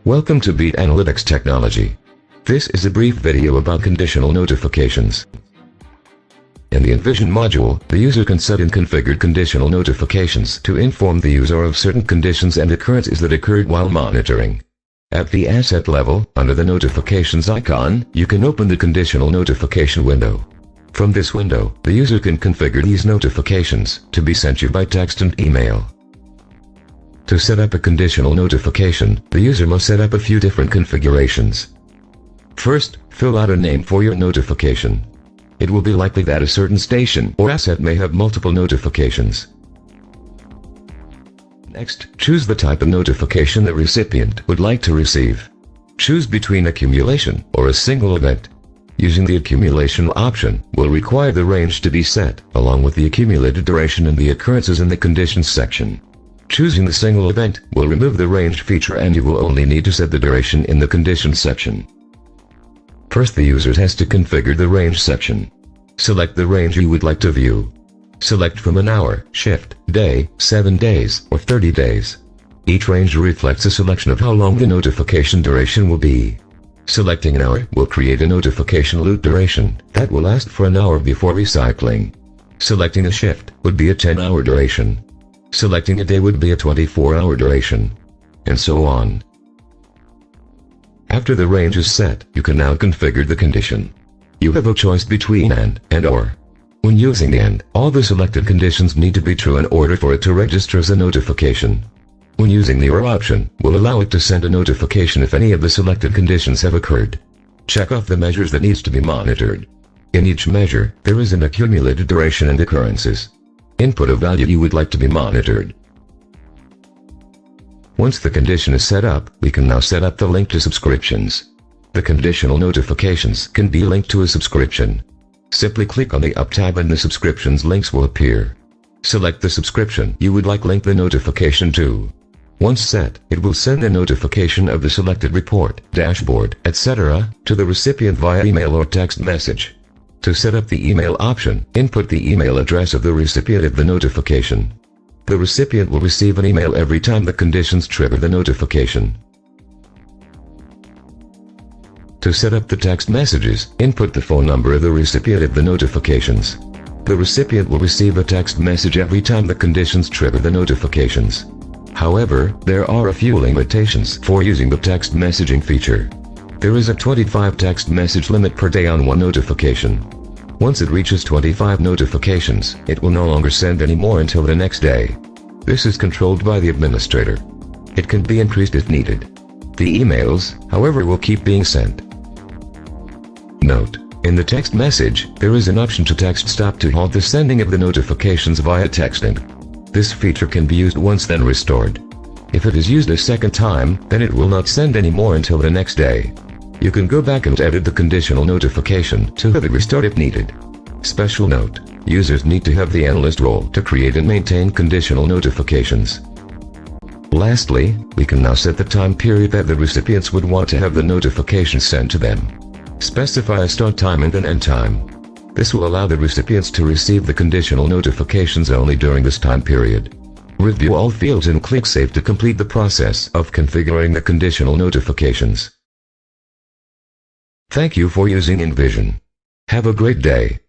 Welcome to Beat Analytics Technology. This is a brief video about conditional notifications. In the Envision module, the user can set and configure conditional notifications to inform the user of certain conditions and occurrences that occurred while monitoring. At the asset level, under the notifications icon, you can open the conditional notification window. From this window, the user can configure these notifications to be sent you by text and email. To set up a conditional notification, the user must set up a few different configurations. First, fill out a name for your notification. It will be likely that a certain station or asset may have multiple notifications. Next, choose the type of notification the recipient would like to receive. Choose between accumulation or a single event. Using the accumulation option will require the range to be set, along with the accumulated duration and the occurrences in the conditions section. Choosing the single event will remove the range feature and you will only need to set the duration in the conditions section. First, the user has to configure the range section. Select the range you would like to view. Select from an hour, shift, day, 7 days, or 30 days. Each range reflects a selection of how long the notification duration will be. Selecting an hour will create a notification loop duration that will last for an hour before recycling. Selecting a shift would be a 10-hour duration. Selecting a day would be a 24-hour duration, and so on. After the range is set, you can now configure the condition. You have a choice between and or. When using and, all the selected conditions need to be true in order for it to register as a notification. When using the or option, will allow it to send a notification if any of the selected conditions have occurred. Check off the measures that needs to be monitored. In each measure, there is an accumulated duration and occurrences. Input a value you would like to be monitored. Once the condition is set up, we can now set up the link to subscriptions. The conditional notifications can be linked to a subscription. Simply click on the Up tab and the subscriptions links will appear. Select the subscription you would like link the notification to. Once set, it will send a notification of the selected report, dashboard, etc. to the recipient via email or text message. To set up the email option, input the email address of the recipient of the notification. The recipient will receive an email every time the conditions trigger the notification. To set up the text messages, input the phone number of the recipient of the notifications. The recipient will receive a text message every time the conditions trigger the notifications. However, there are a few limitations for using the text messaging feature. There is a 25 text message limit per day on one notification. Once it reaches 25 notifications, it will no longer send any more until the next day. This is controlled by the administrator. It can be increased if needed. The emails, however, will keep being sent. Note: in the text message, there is an option to text stop to halt the sending of the notifications via texting. This feature can be used once then restored. If it is used a second time, then it will not send any more until the next day. You can go back and edit the conditional notification to have it restored if needed. Special note: users need to have the analyst role to create and maintain conditional notifications. Lastly, we can now set the time period that the recipients would want to have the notification sent to them. Specify a start time and an end time. This will allow the recipients to receive the conditional notifications only during this time period. Review all fields and click Save to complete the process of configuring the conditional notifications. Thank you for using Envision. Have a great day.